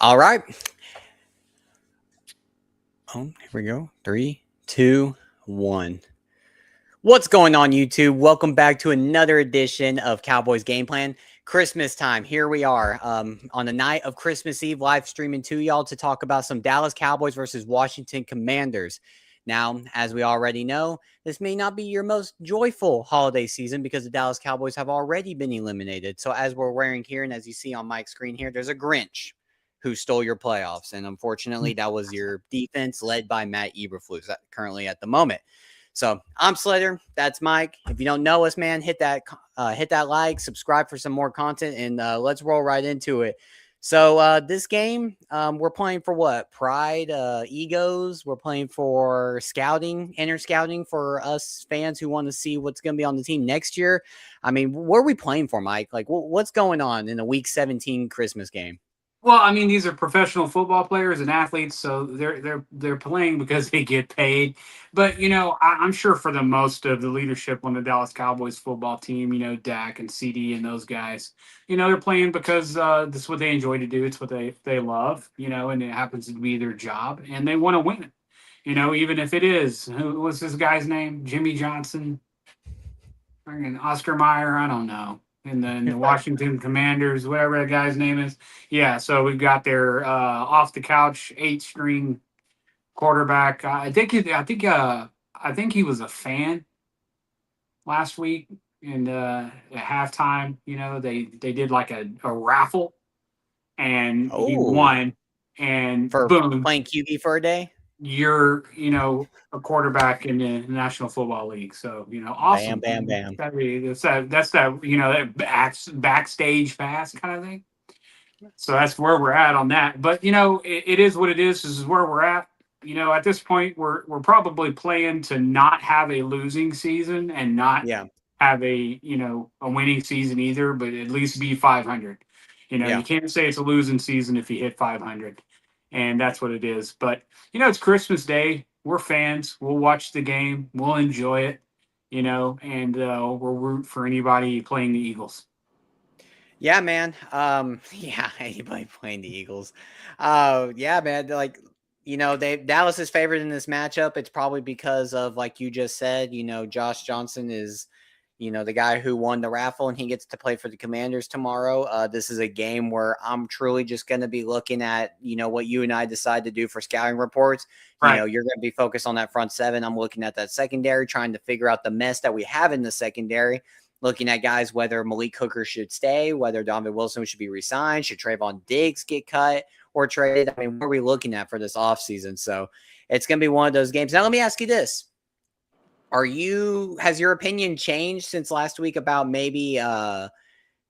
All right. Oh, here we go. Three, two, one. What's going on, YouTube? Welcome back to another edition of Cowboys Game Plan. Christmas time. Here we are on the night of Christmas Eve, live streaming to y'all to talk about some Dallas Cowboys versus Washington Commanders. Now, as we already know, this may not be your most joyful holiday season because the Dallas Cowboys have already been eliminated. So, as we're wearing here, and as you see on Mike's screen here, there's a Grinch who stole your playoffs. And unfortunately, that was your defense led by Matt Eberflus currently at the moment. So I'm Slater. That's Mike. If you don't know us, man, hit that like, subscribe for some more content, and let's roll right into it. So this game, we're playing for what? Pride, egos. We're playing for scouting, inner scouting for us fans who want to see what's going to be on the team next year. I mean, what are we playing for, Mike? Like, what's going on in a Week 17 Christmas game? Well, I mean, these are professional football players and athletes, so they're playing because they get paid. But I'm sure for the most of the leadership on the Dallas Cowboys football team, Dak and CD and those guys, they're playing because this is what they enjoy to do. It's what they love, and it happens to be their job, and they want to win it. Even if it is who was this guy's name, Jimmy Johnson, and Oscar Mayer, I don't know. And then the Washington Commanders, whatever that guy's name is. Yeah, so we've got their off the couch 8-string quarterback. I think he was a fan last week, and at halftime, they did like a raffle, and he Oh, won, and for boom, playing QB for a day. you're a quarterback in the National Football League. So Bam, awesome. bam, bam. That's that backstage pass kind of thing. So that's where we're at on that. But it is what it is. This is where we're at. At this point, we're probably playing to not have a losing season and not Yeah, have a winning season either, but at least be 500. You yeah. can't say it's a losing season if you hit 500, and that's what it is. But it's Christmas Day. We're fans. We'll watch the game. We'll enjoy it. And we'll root for anybody playing the Eagles. Yeah, man. Yeah, anybody playing the Eagles. Yeah, man. Like, they Dallas is favored in this matchup. It's probably because of, like you just said, Josh Johnson is, the guy who won the raffle and he gets to play for the Commanders tomorrow. This is a game where I'm truly just going to be looking at, what you and I decide to do for scouting reports. Right. You're going to be focused on that front seven. I'm looking at that secondary, trying to figure out the mess that we have in the secondary, looking at guys, whether Malik Hooker should stay, whether Donovan Wilson should be re-signed, should Trayvon Diggs get cut or traded. I mean, what are we looking at for this offseason? So it's going to be one of those games. Now, let me ask you this. Has your opinion changed since last week about maybe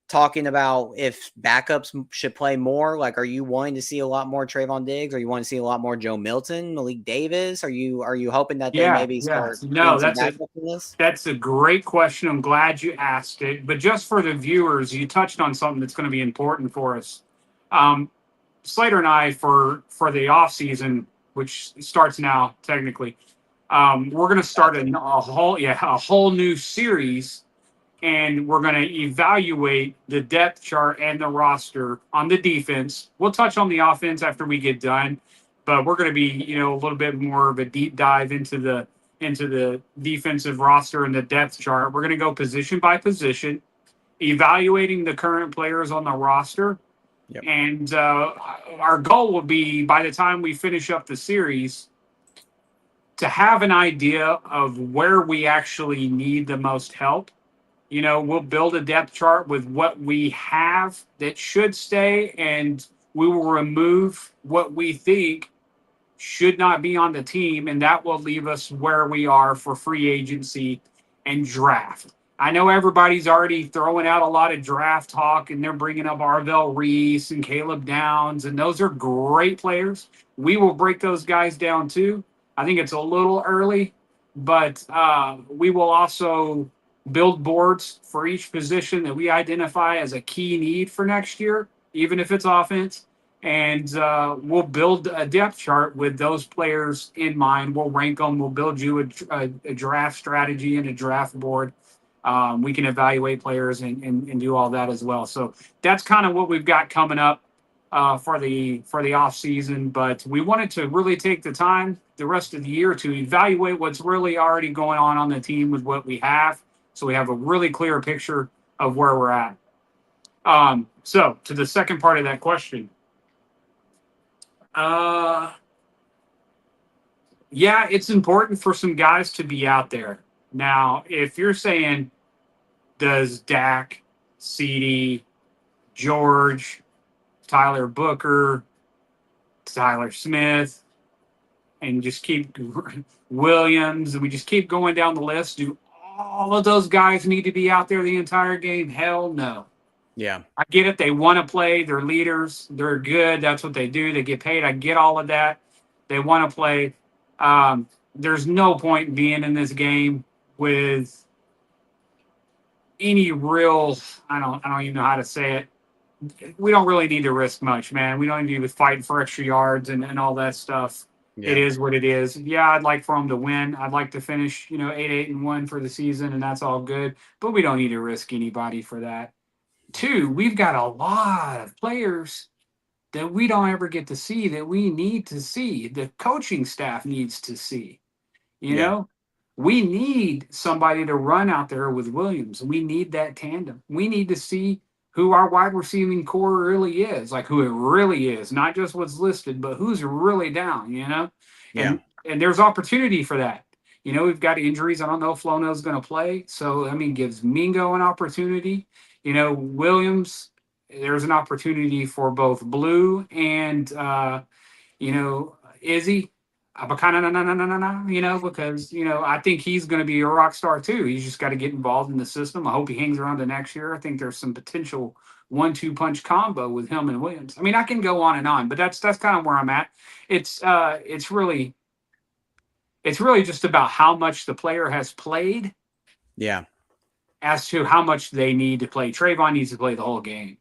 talking about if backups should play more? Like, are you wanting to see a lot more Trayvon Diggs? Or you want to see a lot more Joe Milton, Malik Davis? Are you hoping that they Yeah. maybe Yeah. start putting No, some backups in this? that's a great question. I'm glad you asked it. But just for the viewers, you touched on something that's going to be important for us. Um, Slater and I, for the off season, which starts now technically, we're going to start a whole new series, and we're going to evaluate the depth chart and the roster on the defense. We'll touch on the offense after we get done, but we're going to be a little bit more of a deep dive into the defensive roster and the depth chart. We're going to go position by position, evaluating the current players on the roster. Yep. And our goal will be, by the time we finish up the series, to have an idea of where we actually need the most help. We'll build a depth chart with what we have that should stay, and we will remove what we think should not be on the team, and that will leave us where we are for free agency and draft. I know everybody's already throwing out a lot of draft talk, and they're bringing up Arvell Reese and Caleb Downs, and those are great players. We will break those guys down too. I think it's a little early, but we will also build boards for each position that we identify as a key need for next year, even if it's offense, and we'll build a depth chart with those players in mind. We'll rank them. We'll build you a draft strategy and a draft board. We can evaluate players and do all that as well. So that's kind of what we've got coming up. for the off season, but we wanted to really take the time the rest of the year to evaluate what's really already going on the team with what we have, so we have a really clear picture of where we're at. So to the second part of that question, uh, yeah, it's important for some guys to be out there. Now, if you're saying does Dak, CD, George, Tyler Booker, Tyler Smith, and just keep Williams, and we just keep going down the list. Do all of those guys need to be out there the entire game? Hell no. Yeah. I get it. They want to play. They're leaders. They're good. That's what they do. They get paid. I get all of that. They want to play. There's no point in being in this game with any real. I don't even know how to say it. We don't really need to risk much, man. We don't need to be fighting for extra yards and all that stuff. It Yeah. is what it is. Yeah, I'd like for them to win. I'd like to finish, 8-8-1 for the season, and that's all good. But we don't need to risk anybody for that. Two, we've got a lot of players that we don't ever get to see that we need to see. The coaching staff needs to see. You Yeah. know, we need somebody to run out there with Williams. We need that tandem. We need to see who our wide receiving core really is, like who it really is, not just what's listed, but who's really down. Yeah. And there's opportunity for that. We've got injuries. I don't know if Flono's going to play. So, I mean, gives Mingo an opportunity. Williams, there's an opportunity for both Blue and, Izzy. Because I think he's going to be a rock star too. He's just got to get involved in the system. I hope he hangs around to next year. I think there's some potential 1-2 punch combo with him and Williams. I mean, I can go on and on, but that's kind of where I'm at. It's really just about how much the player has played Yeah. as to how much they need to play. Trayvon needs to play the whole game.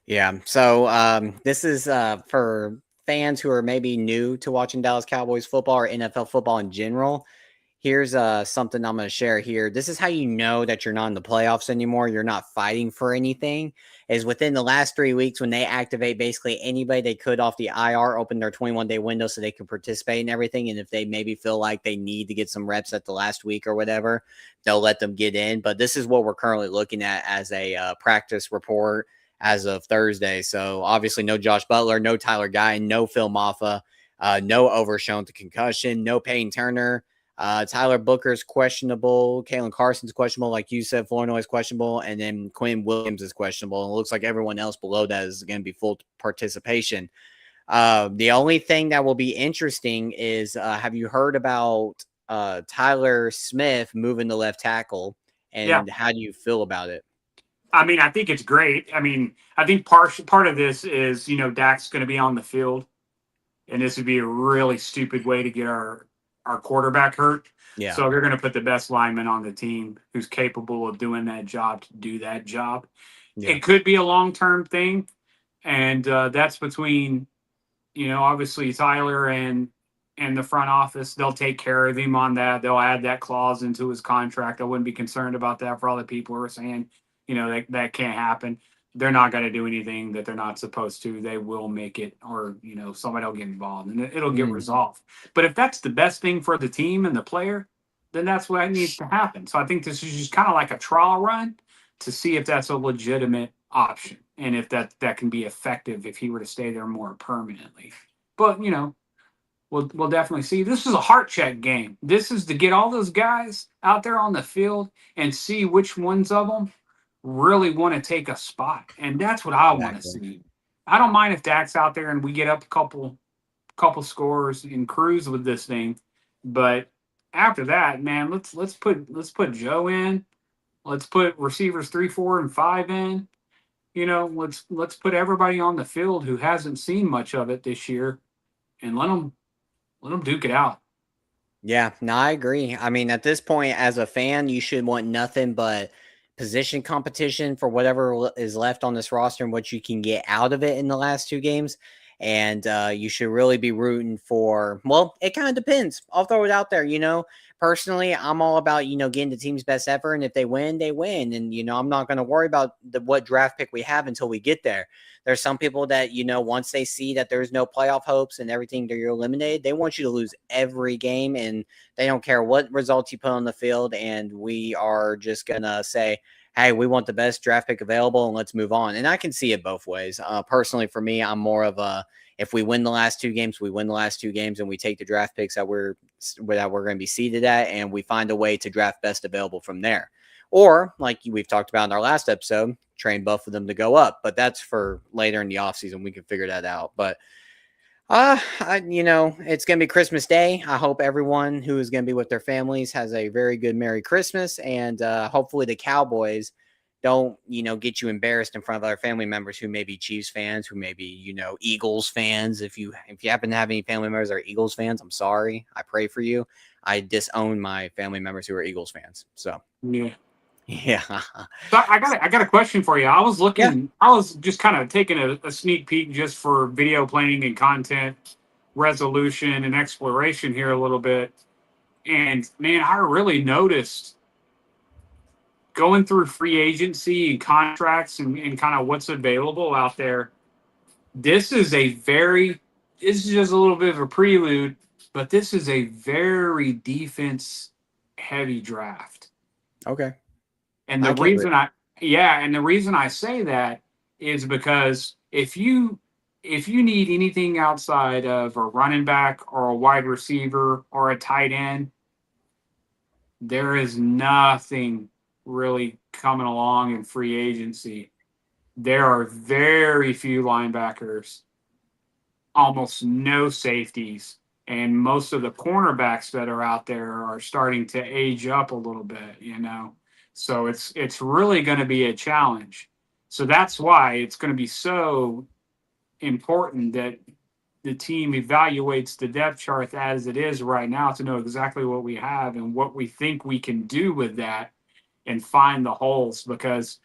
Yeah. So this is for fans who are maybe new to watching Dallas Cowboys football or NFL football in general. Here's something I'm going to share here. This is how you know that you're not in the playoffs anymore. You're not fighting for anything. Is within the last 3 weeks when they activate basically anybody they could off the IR, open their 21-day window so they can participate in everything. And if they maybe feel like they need to get some reps at the last week or whatever, they'll let them get in. But this is what we're currently looking at as a practice report as of Thursday. So obviously no Josh Butler, no Tyler Guy, no Phil Maffa, no Overshown to concussion, no Payne Turner. Tyler Booker's questionable. Kalen Carson's questionable. Like you said, Flournoy's questionable. And then Quinn Williams is questionable. And it looks like everyone else below that is going to be full participation. The only thing that will be interesting is have you heard about Tyler Smith moving to left tackle? Yeah. And how do you feel about it? I mean, I think it's great. I mean, I think part of this is, Dak's going to be on the field, and this would be a really stupid way to get our quarterback hurt. Yeah. So they're going to put the best lineman on the team who's capable of doing that job to do that job. Yeah. It could be a long-term thing, and that's between, obviously Tyler and the front office. They'll take care of him on that. They'll add that clause into his contract. I wouldn't be concerned about that for all the people who are saying, that can't happen. They're not going to do anything that they're not supposed to. They will make it, or somebody will get involved and it'll get resolved. But if that's the best thing for the team and the player, then that's what needs to happen. So I think this is just kind of like a trial run to see if that's a legitimate option and if that can be effective if he were to stay there more permanently. But we'll definitely see. This is a heart check game. This is to get all those guys out there on the field and see which ones of them really want to take a spot. And that's what I want to see. I don't mind if Dak's out there and we get up a couple scores and cruise with this thing. But after that, man, let's put Joe in. Let's put receivers 3, 4, and 5 in. Let's put everybody on the field who hasn't seen much of it this year and let them duke it out. Yeah, no, I agree. I mean, at this point, as a fan, you should want nothing but position competition for whatever is left on this roster and what you can get out of it in the last 2 games. And you should really be rooting for, well, it kind of depends. I'll throw it out there, personally, I'm all about, getting the team's best effort. And if they win, they win. And, I'm not going to worry about what draft pick we have until we get there. There's some people that, once they see that there's no playoff hopes and everything, that you're eliminated, they want you to lose every game. And they don't care what results you put on the field. And we are just going to say, hey, we want the best draft pick available and let's move on. And I can see it both ways. Personally, for me, I'm more of a, if we win the last two games, we win the last two games, and we take the draft picks that we're going to be seated at, and we find a way to draft best available from there. Or, like we've talked about in our last episode, train both of them to go up. But that's for later in the offseason. We can figure that out. But it's going to be Christmas Day. I hope everyone who is going to be with their families has a very good Merry Christmas, and hopefully the Cowboys don't, get you embarrassed in front of other family members who may be Chiefs fans, who may be, Eagles fans. If you happen to have any family members that are Eagles fans, I'm sorry. I pray for you. I disown my family members who are Eagles fans. So Yeah. yeah. So I got a question for you. I was Yeah. just kind of taking a sneak peek just for video planning and content resolution and exploration here a little bit. And man, I really noticed going through free agency and contracts and kind of what's available out there. This is this is just a little bit of a prelude, but this is a very defense heavy draft. Okay. And I get it. and the reason I say that is because if you need anything outside of a running back or a wide receiver or a tight end, there is nothing really coming along in free agency. There are very few linebackers, almost no safeties, and most of the cornerbacks that are out there are starting to age up a little bit. So it's really going to be a challenge. So that's why it's going to be so important that the team evaluates the depth chart as it is right now to know exactly what we have and what we think we can do with that and find the holes. Because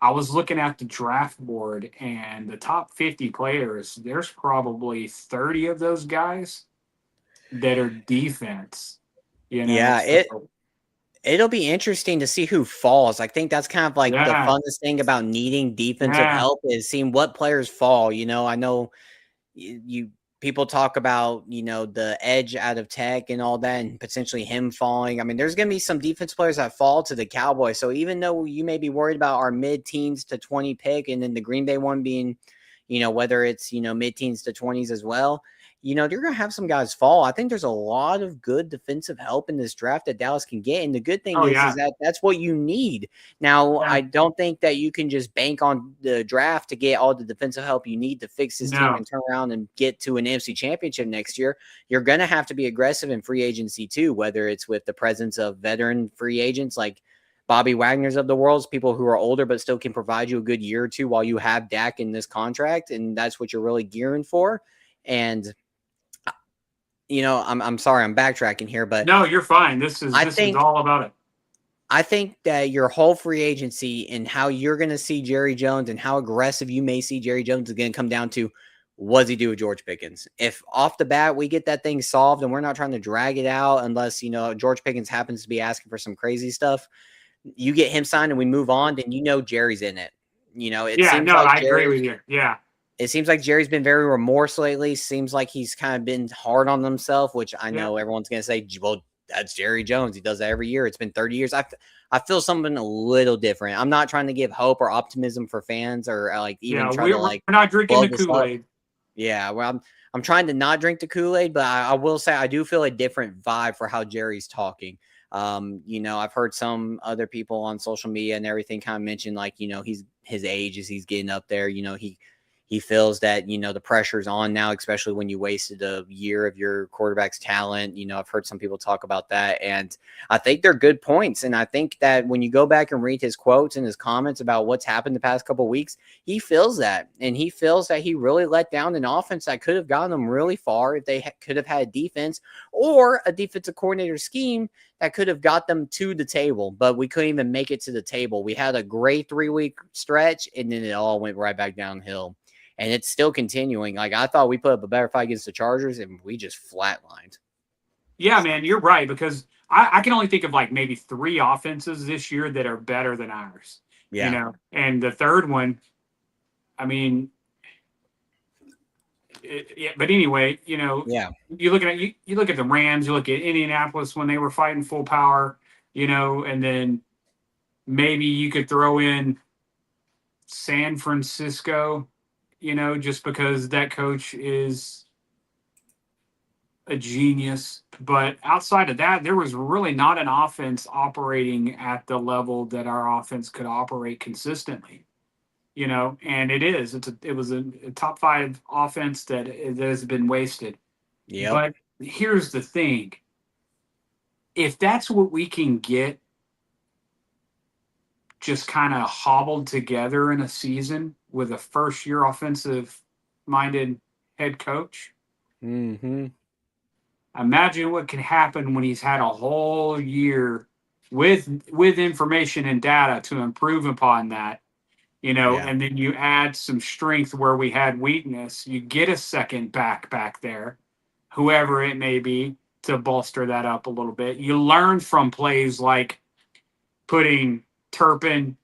I was looking at the draft board and the top 50 players, there's probably 30 of those guys that are defense. Yeah, So, it'll be interesting to see who falls. I think that's kind of like the yeah, funnest thing about needing defensive yeah. help is seeing what players fall. I know you people talk about, the edge out of Tech and all that and potentially him falling. I mean, there's going to be some defense players that fall to the Cowboys. So even though you may be worried about our mid-teens to 20 pick and then the Green Bay one being, whether it's, mid-teens to 20s as well, you're going to have some guys fall. I think there's a lot of good defensive help in this draft that Dallas can get. And the good thing Oh, is yeah. that that's what you need. Now, Yeah. I don't think that you can just bank on the draft to get all the defensive help you need to fix this team No. and turn around and get to an NFC championship next year. You're going to have to be aggressive in free agency too, whether it's with the presence of veteran free agents like Bobby Wagner's of the world, people who are older but still can provide you a good year or two while you have Dak in this contract. And that's what you're really gearing for. And I'm sorry, I'm backtracking here, but No, you're fine. This I is think all about it. I think that your whole free agency and how you're going to see Jerry Jones and how aggressive you may see Jerry Jones is going to come down to what does he do with George Pickens? If off the bat we get that thing solved and we're not trying to drag it out unless, George Pickens happens to be asking for some crazy stuff, you get him signed and we move on, then Jerry's in it. It Yeah, seems no, like I agree with you. Yeah. It seems like Jerry's been very remorse lately. Seems like he's kind of been hard on himself, which I know everyone's going to say, well, that's Jerry Jones. He does that every year. It's been 30 years. I feel something a little different. I'm not trying to give hope or optimism for fans or like even Yeah, try to we're like not drinking blow the this up. Kool-Aid. Yeah, well, I'm trying to not drink the Kool-Aid, but I will say I do feel a different vibe for how Jerry's talking. I've heard some other people on social media and everything kind of mention like, his age as he's getting up there, he feels that, the pressure's on now, especially when you wasted a year of your quarterback's talent. I've heard some people talk about that, and I think they're good points. And I think that when you go back and read his quotes and his comments about what's happened the past couple of weeks, he feels that. And he feels that he really let down an offense that could have gotten them really far if they could have had a defense or a defensive coordinator scheme that could have got them to the table, but we couldn't even make it to the table. We had a great 3-week stretch, and then it all went right back downhill. And it's still continuing. Like, I thought we put up a better fight against the Chargers, and we just flatlined. Yeah, man, you're right. Because I can only think of like maybe 3 offenses this year that are better than ours. Yeah. And the third one, I mean, yeah. But anyway, Yeah. you look at the Rams, you look at Indianapolis when they were fighting full power, and then maybe you could throw in San Francisco, just because that coach is a genius. But outside of that, there was really not an offense operating at the level that our offense could operate consistently. And it was a top 5 offense that has been wasted. Yep. But here's the thing: if that's what we can get, just kind of hobbled together in a season with a first year offensive minded head coach, Mm-hmm. imagine what can happen when he's had a whole year with information and data to improve upon that. Yeah. And then you add some strength where we had weakness. You get a second back there, whoever it may be, to bolster that up a little bit. You learn from plays like putting Turpin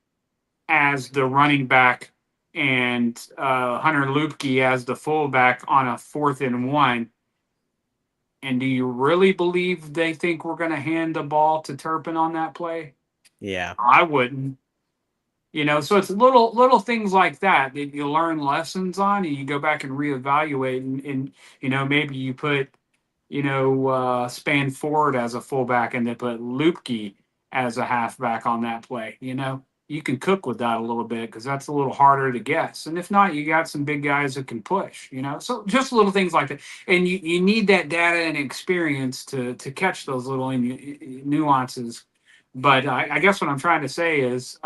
as the running back and Hunter Lupke as the fullback on a 4th and 1. And do you really believe they think we're going to hand the ball to Turpin on that play? Yeah. I wouldn't. So it's little things like that you learn lessons on, and you go back and reevaluate, and maybe you put Span Ford as a fullback, and then put Lupke as a halfback on that play. You can cook with that a little bit because that's a little harder to guess. And if not, you got some big guys that can push. So just little things like that, and you need that data and experience to catch those little nuances. But I guess what I'm trying to say is.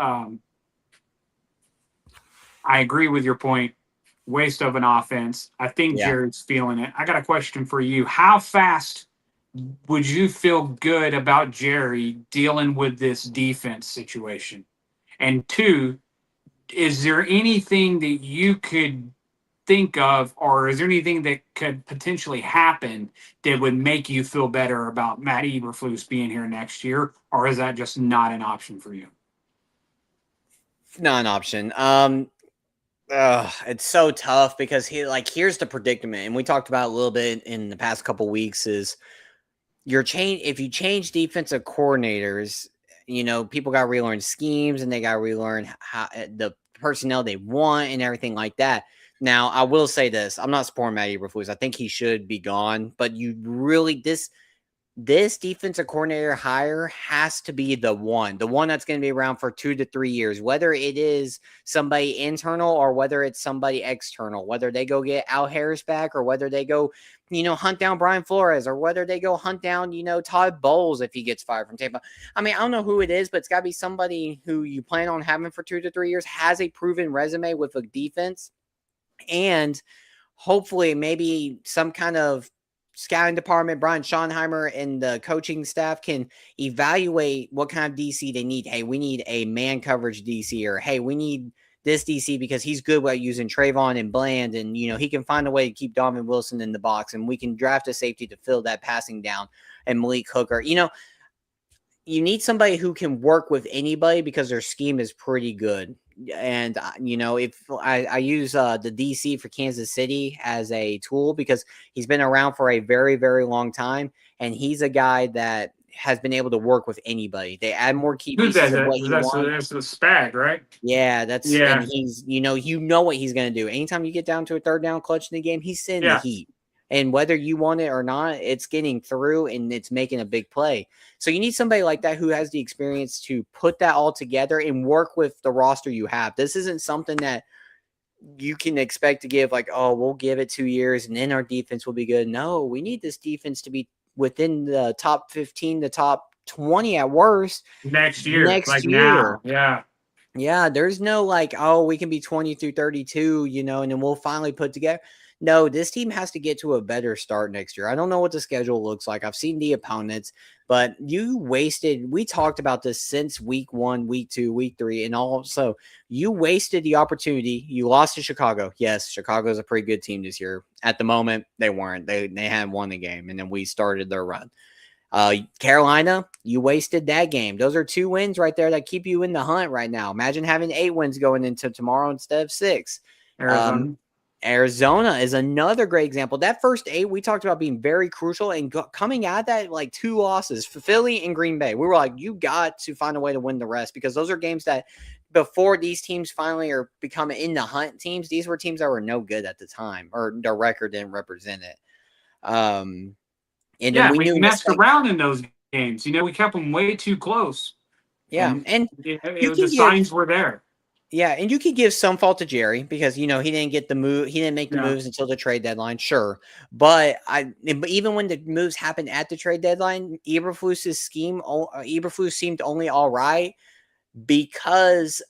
I agree with your point. Waste of an offense. I think Yeah. Jared's feeling it. I got a question for you. How fast would you feel good about Jerry dealing with this defense situation? And 2, is there anything that you could think of, or is there anything that could potentially happen that would make you feel better about Matt Eberflus being here next year, or is that just not an option for you? Not an option. It's so tough because here's the predicament, and we talked about a little bit in the past couple weeks is if you change defensive coordinators, people got to relearn schemes and they got to relearn how the personnel they want and everything like that. Now, I will say this: I'm not supporting Matt Eberflus. I think he should be gone. But you really this defensive coordinator hire has to be the one that's going to be around for 2 to 3 years, whether it is somebody internal or whether it's somebody external, whether they go get Al Harris back or whether they go, hunt down Brian Flores or whether they go hunt down, Todd Bowles if he gets fired from Tampa. I mean, I don't know who it is, but it's got to be somebody who you plan on having for 2 to 3 years, has a proven resume with a defense, and hopefully maybe some kind of scouting department, Brian Schottenheimer and the coaching staff can evaluate what kind of DC they need. Hey, we need a man coverage DC, or hey, we need this DC because he's good at using Trayvon and Bland, and he can find a way to keep Donovan Wilson in the box, and we can draft a safety to fill that passing down, and Malik Hooker. You need somebody who can work with anybody because their scheme is pretty good. And, if I use the DC for Kansas City as a tool because he's been around for a very, very long time. And he's a guy that has been able to work with anybody. They add more key Who's pieces that? of what he wants. That's the Spag, right? Yeah, and Yeah, he's, what he's going to do. Anytime you get down to a third down clutch in the game, he's sending the yeah. heat. And whether you want it or not, it's getting through and it's making a big play. So you need somebody like that who has the experience to put that all together and work with the roster you have. This isn't something that you can expect to give we'll give it 2 years and then our defense will be good. No, we need this defense to be within the top 15, the top 20 at worst Next year, next like year. now. Yeah. Yeah, there's no we can be 20 through 32, and then we'll finally put together. No, this team has to get to a better start next year. I don't know what the schedule looks like. I've seen the opponents, but we talked about this since week 1, week 2, week 3, and also you wasted the opportunity. You lost to Chicago. Yes, Chicago's a pretty good team this year. At the moment, they weren't. They hadn't won the game, and then we started their run. Carolina, you wasted that game. Those are 2 wins right there that keep you in the hunt right now. Imagine having 8 wins going into tomorrow instead of 6. Um, Arizona. Arizona is another great example. That first 8 we talked about being very crucial, and coming at that like 2 losses, Philly and Green Bay. We were like, you got to find a way to win the rest, because those are games that before these teams finally are becoming in the hunt teams, these were teams that were no good at the time, or their record didn't represent it. Um, and then Yeah, we we knew in the messed second, around in those games. We kept them way too close, yeah, and and you the can give signs were there. Yeah, and you could give some fault to Jerry, because he didn't get the move, he didn't make the Yeah. moves until the trade deadline. Sure, but even when the moves happened at the trade deadline, Eberflus seemed only all right because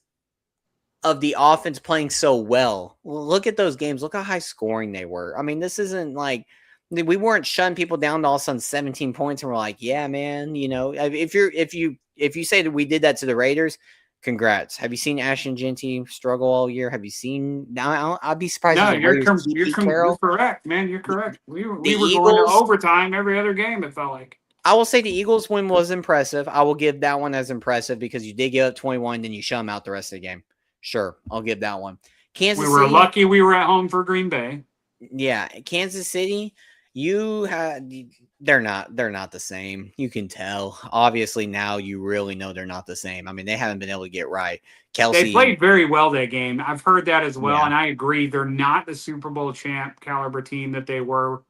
of the offense playing so well. Look at those games. Look how high scoring they were. I mean, this isn't like we weren't shutting people down to all of a sudden 17 points, and we're like, yeah, man. If you say that we did that to the Raiders, congrats. Have you seen Ashton Genty struggle all year? Have you seen? Now I'd be surprised if No, the Raiders keep Pete you're Carroll. correct, man. You're correct. The We were going to Eagles. overtime every other game. It felt like. I will say the Eagles win was impressive. I will give that one as impressive, because you did give up 21, then you shut them out the rest of the game. Sure, I'll give that one. We Kansas were City, lucky we were at home for Green Bay. yeah, Kansas City, you had they're not the same. You can tell. Obviously now you really know they're not the same. I mean, they haven't been able to get right. They Kelsey, played very well that game. I've heard that as well, yeah, and I agree. They're not the Super Bowl champ caliber team that they were.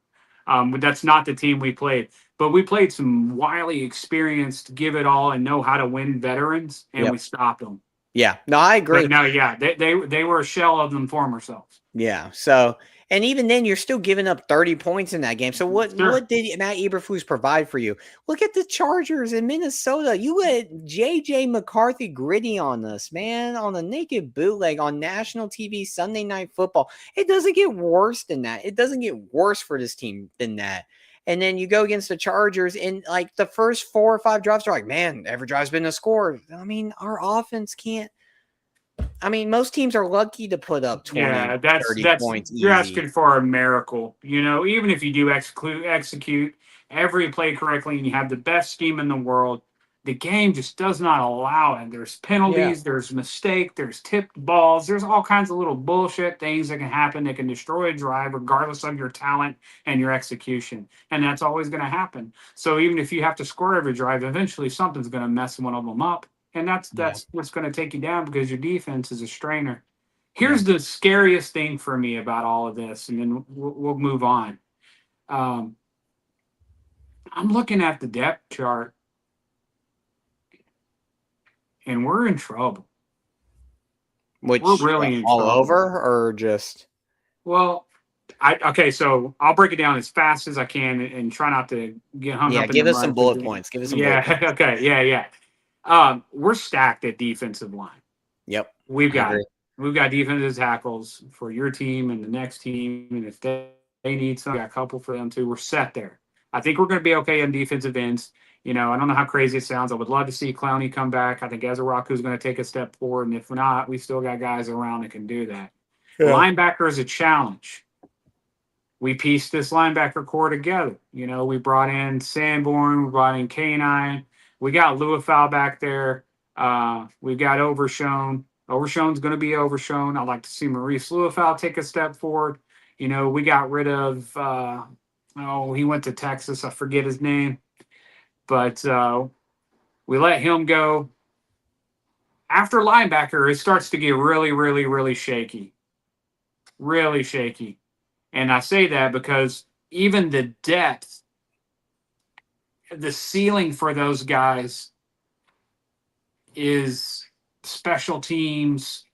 But that's not the team we played. But we played some wily, experienced, give it all, and know how to win veterans, and we yep, stopped them. yeah. No, I But agree. no, yeah, they were a shell of them former selves. Yeah. So, and even then, you're still giving up 30 points in that game. So, what Sure. what did Matt Eberflus provide for you? Look at the Chargers in Minnesota. You let JJ McCarthy gritty on us, man, on a naked bootleg on national TV Sunday Night Football. It doesn't get worse than that. It doesn't get worse for this team than that. And then you go against the Chargers, and like the first 4 or 5 drives are like, man, every drive's been a score. I mean, our offense can't. I mean, most teams are lucky to put up 20, Yeah, that's 30 that's points you're easy. asking for a miracle. Even if you do execute every play correctly and you have the best scheme in the world, the game just does not allow it. There's Yeah. penalties, there's mistake, there's tipped balls, there's all kinds of little bullshit things that can happen that can destroy a drive regardless of your talent and your execution. And that's always going to happen. So even if you have to score every drive, eventually something's going to mess one of them up. And that's Yeah. that's what's going to take you down because your defense is a strainer. Yeah. Here's the scariest thing for me about all of this, and then we'll move on. Um, I'm looking at the depth chart, and we're in trouble. We're Which really in all trouble. over, or just Well, okay, so I'll break it down as fast as I can and try not to get hung yeah, up in the give us some mud. With bullet the, points. Give us some bullet yeah, points. okay, yeah. We're stacked at defensive line. Yep. We've I got agree. we've got defensive tackles for your team and the next team, and if they need some, we got a couple for them too. We're set there. I think we're going to be okay on defensive ends. I don't know how crazy it sounds. I would love to see Clowney come back. I think Ezra is going to take a step forward, and if not, we still got guys around that can do that. Yeah. Linebacker is a challenge. We pieced this linebacker core together. We brought in Sanborn, we brought in Canine, we got Luafau back there. We got Overshown. Overshown's going to be Overshown. I'd like to see Maurice Luafau take a step forward. We got rid of, he went to Texas. I forget his name, but we let him go. After linebacker, it starts to get really, really, really shaky. Really shaky. And I say that because even the depth, the ceiling for those guys is special teams,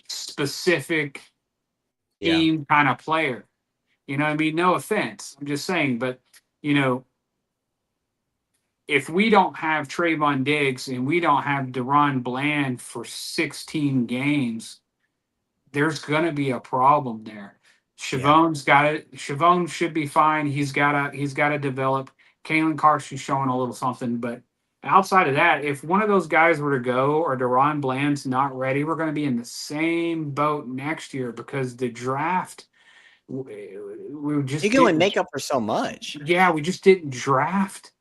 specific Yeah. team kind of player. You know what I mean? No offense. I'm just saying, but you know, if we don't have Trayvon Diggs and we don't have Deron Bland for 16 games, there's gonna be a problem there. Yeah. Chavon's got it. Chavon should be fine. He's gotta develop. Kalen Carson's showing a little something, but outside of that, if one of those guys were to go or Deron Bland's not ready, we're gonna be in the same boat next year because the draft we You just can only didn't. make up for so much. Yeah, we just didn't draft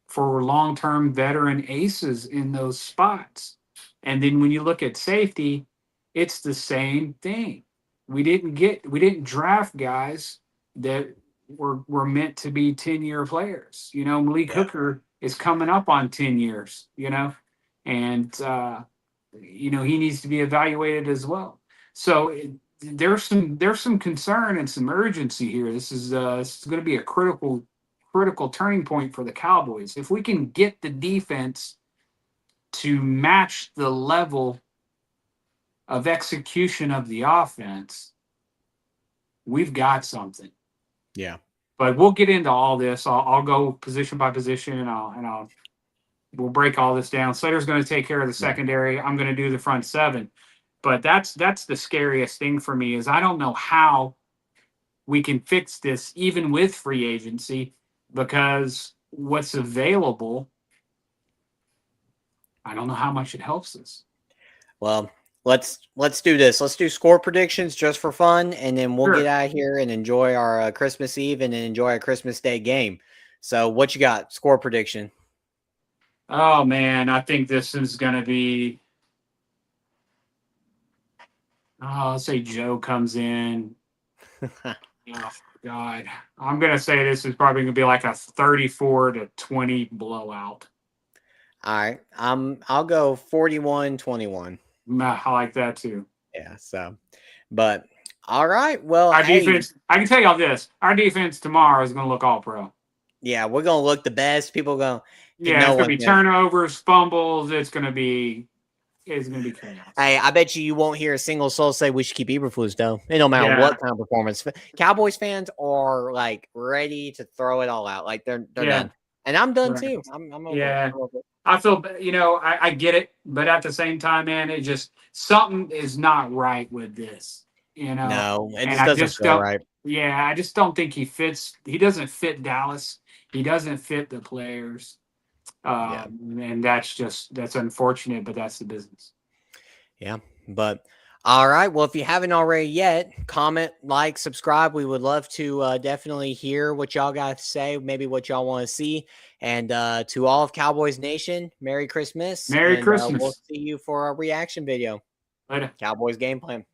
for long-term veteran aces in those spots. And then when you look at safety, it's the same thing. We didn't draft guys that were meant to be 10-year players. Malik Yeah. Hooker is coming up on 10 years, and he needs to be evaluated as well. So there's some concern and some urgency here. This is going to be a critical turning point for the Cowboys. If we can get the defense to match the level of execution of the offense, we've got something. Yeah. But we'll get into all this. I'll go position by position, and we'll break all this down. Slater's going to take care of the Yeah. secondary. I'm going to do the front seven. But that's the scariest thing for me is I don't know how we can fix this even with free agency because what's available, I don't know how much it helps us. Well, let's do this. Let's do score predictions just for fun, and then we'll get Sure. out of here and enjoy our Christmas Eve and then enjoy our Christmas Day game. So, what you got? Score prediction? Oh man, I think this is going to be. Oh, let's say Joe comes in. Oh God, I'm going to say this is probably going to be like a 34-20 blowout. All right. I'll go 41-21. I like that too. Yeah. So, but all right. Well, Our hey, defense, I can tell y'all this: our defense tomorrow is going to look all pro. yeah, we're gonna look the best. People going Yeah, no it's going to one's be gonna. turnovers, fumbles. It's going to be chaos. Hey, I bet you won't hear a single soul say we should keep Eberflus though. It don't matter Yeah, what kind of performance. Cowboys fans are like ready to throw it all out. Like they're yeah, done, and I'm done right. too. I'm over it. Yeah. I'm over it. I feel, I get it, but at the same time, man, it just something is not right with this, No, it and just I doesn't just feel don't. right. Yeah, I just don't think he fits. He doesn't fit Dallas. He doesn't fit the players, Yeah, and that's unfortunate, but that's the business. yeah. But all right. Well, if you haven't already yet, comment, like, subscribe. We would love to definitely hear what y'all got to say. Maybe what y'all want to see. And to all of Cowboys Nation, Merry Christmas, Merry and we'll Christmas. see you for our reaction video. Later. Cowboys game plan.